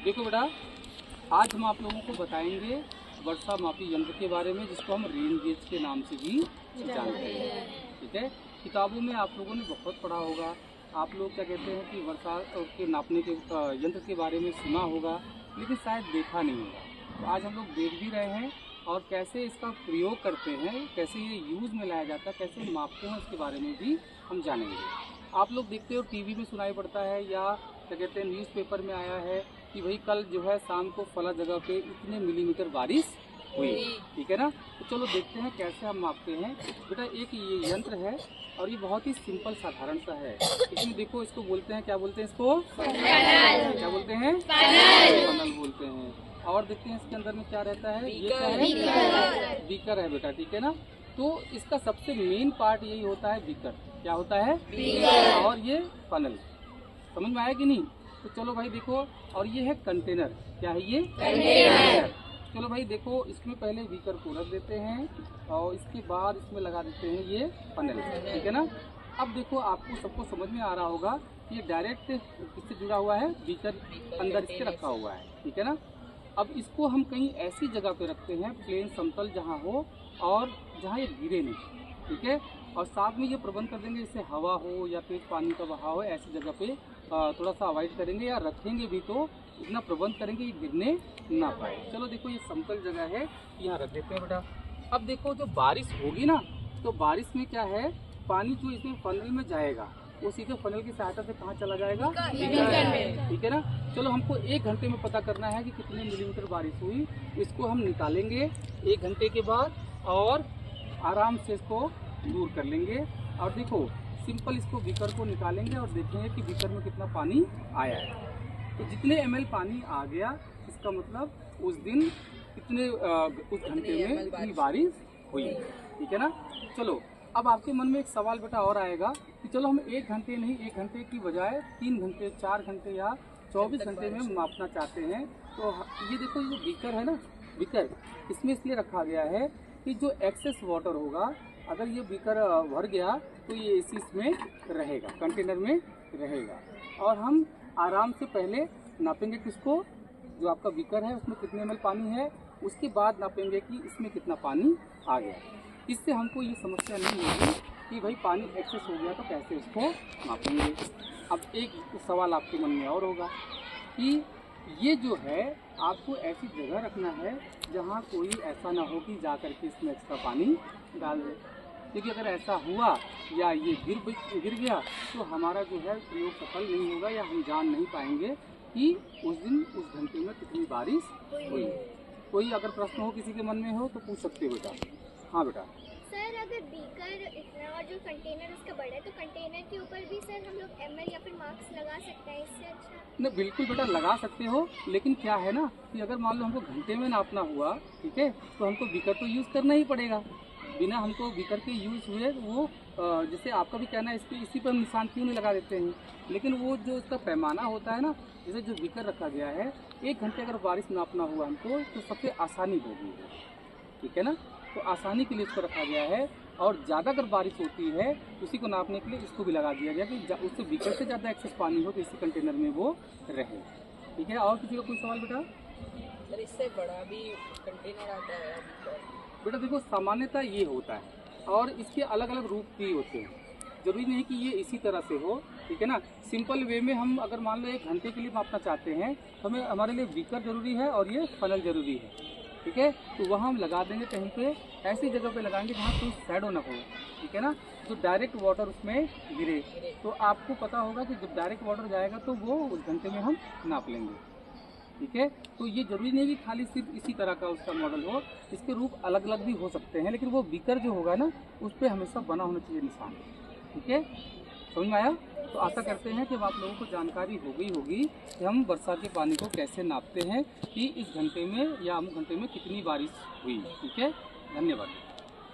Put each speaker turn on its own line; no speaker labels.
देखो बेटा, आज हम आप लोगों को बताएंगे वर्षा मापी यंत्र के बारे में, जिसको हम रेन गेज के नाम से भी जानते हैं। ठीक है, किताबों में आप लोगों ने बहुत पढ़ा होगा। आप लोग क्या कहते हैं कि वर्षा के नापने के यंत्र के बारे में सुना होगा, लेकिन शायद देखा नहीं होगा। तो आज हम लोग देख भी रहे हैं और कैसे इसका प्रयोग करते हैं, कैसे ये यूज़ में लाया जाता है, कैसे मापते हैं, उसके बारे में भी हम जानेंगे। आप लोग देखते हो टीवी में सुनाई पड़ता है या क्या कहते हैं न्यूज़पेपर में आया है कि भाई कल जो है शाम को फला जगह पे इतने मिलीमीटर बारिश हुई। ठीक है ना। तो चलो देखते हैं कैसे हम मापते हैं। बेटा एक ये यंत्र है और ये बहुत ही सिंपल साधारण सा है। इसमें देखो, इसको बोलते हैं, क्या बोलते हैं इसको? फनल। क्या बोलते हैं? फनल बोलते हैं। और देखते हैं इसके अंदर में क्या रहता है। ये क्या है? बीकर है बेटा। ठीक है ना। तो इसका सबसे मेन पार्ट यही होता है बीकर। क्या होता है? बीकर। और ये फनल। समझ में आया कि नहीं? तो चलो भाई देखो, और ये है कंटेनर। क्या है ये? कंटेनर। चलो भाई देखो, इसमें पहले बीकर को रख देते हैं और इसके बाद इसमें लगा देते हैं ये फनल। ठीक है ना। अब देखो, आपको सबको समझ में आ रहा होगा कि ये डायरेक्ट किससे जुड़ा हुआ है? बीकर अंदर इसके रखा हुआ है। ठीक है ना। अब इसको हम कहीं ऐसी जगह पे रखते हैं, प्लेन समतल जहाँ हो और जहाँ ये गिरे नहीं। ठीक है। और साथ में ये प्रबंध कर देंगे, जैसे हवा हो या तेज पानी का बहाव हो, ऐसी जगह पे थोड़ा सा अवॉइड करेंगे, या रखेंगे भी तो इतना प्रबंध करेंगे ये गिरने ना पाए। चलो देखो, ये समतल जगह है, यहाँ रख देते हैं बेटा। अब देखो, जो बारिश होगी ना, तो बारिश में क्या है, पानी जो इसमें फनल में जाएगा वो सीधे फनल की सहायता से कहाँ चला जाएगा? ठीक है ना। चलो हमको 1 घंटे में पता करना है कि कितने मिलीमीटर बारिश हुई। इसको हम निकालेंगे 1 घंटे के बाद और आराम से इसको दूर कर लेंगे। और देखो, सिंपल इसको बीकर को निकालेंगे और देखेंगे कि बीकर में कितना पानी आया है। तो जितने ml पानी आ गया, इसका मतलब उस दिन कितने उस घंटे में इतनी बारिश हुई। ठीक है ना। चलो, अब आपके मन में एक सवाल बेटा और आएगा कि चलो हम 1 घंटे नहीं, 1 घंटे की बजाय 3 घंटे, 4 घंटे या 24 घंटे में मापना चाहते हैं। तो ये देखो, ये जो बीकर है ना, बीकर इसमें इसलिए रखा गया है कि जो एक्सेस वाटर होगा, अगर ये बीकर भर गया तो ये इसी में रहेगा, कंटेनर में रहेगा। और हम आराम से पहले नापेंगे किसको? जो आपका बीकर है उसमें कितने ml पानी है, उसके बाद नापेंगे कि इसमें कितना पानी आ गया। इससे हमको ये समस्या नहीं होगी कि भाई पानी एक्सेस हो गया तो कैसे इसको नापेंगे। अब एक सवाल आपके मन में और होगा कि ये जो है आपको ऐसी जगह रखना है जहाँ कोई ऐसा ना हो कि जा करके इसमें एक्स्ट्रा पानी डाल दे। क्योंकि अगर ऐसा हुआ या ये गिर गया तो हमारा जो है प्रयोग सफल नहीं होगा, या हम जान नहीं पाएंगे कि उस दिन उस घंटे में कितनी बारिश हुई। कोई अगर प्रश्न हो किसी के मन में हो तो पूछ सकते हो बेटा। हाँ बेटा।
सर, अगर बीकर इतना और जो कंटेनर उसका बड़ा है, तो कंटेनर के ऊपर भी सर हम लोग ml या फिर मार्क्स लगा सकते हैं इससे अच्छा?
नहीं, बिल्कुल बेटा लगा सकते हो, लेकिन क्या है ना कि अगर मान लो हमको घंटे में नापना हुआ, ठीक है, तो हमको बीकर तो यूज़ करना ही पड़ेगा। बिना हमको बीकर के यूज़ हुए वो जैसे आपका भी कहना है, इसी पर हम निशान क्यों नहीं लगा देते हैं। लेकिन वो जो उसका पैमाना होता है ना, जैसे जो बीकर रखा गया है, 1 घंटे अगर बारिश नापना हुआ हमको तो सबसे आसानी होगी। ठीक है ना। तो आसानी के लिए इसको रखा गया है। और ज़्यादा अगर बारिश होती है उसी को नापने के लिए इसको भी लगा दिया गया कि उससे बीकर से ज़्यादा एक्सेस पानी हो तो इसी कंटेनर में वो रहे। ठीक है। और किसी का कोई सवाल बेटा?
सर, इससे बड़ा भी कंटेनर आता है
बेटा देखो, सामान्यतः ये होता है और इसके अलग अलग रूप भी होते हैं। जरूरी नहीं कि ये इसी तरह से हो। ठीक है ना। सिंपल वे में हम अगर मान लो 1 घंटे के लिए मापना चाहते हैं तो हमें हमारे लिए बीकर जरूरी है और ये फनल जरूरी है। ठीक है। तो वहाँ हम लगा देंगे कहीं पे, ऐसी जगह पे लगाएंगे जहाँ कोई शैडो ना हो। ठीक है ना। तो डायरेक्ट वाटर उसमें गिरे तो आपको पता होगा कि जब डायरेक्ट वाटर जाएगा तो वो उस घंटे में हम नाप लेंगे। ठीक है। तो ये जरूरी नहीं कि खाली सिर्फ इसी तरह का उसका मॉडल हो, इसके रूप अलग अलग भी हो सकते हैं, लेकिन वो बीकर जो होगा ना उस पर हमेशा बना होना चाहिए निशान। ठीक है। समझ में आया? तो आशा करते हैं कि आप लोगों को जानकारी हो गई होगी कि हम वर्षा के पानी को कैसे नापते हैं कि इस घंटे में या अमुक घंटे में कितनी बारिश हुई। ठीक है। धन्यवाद।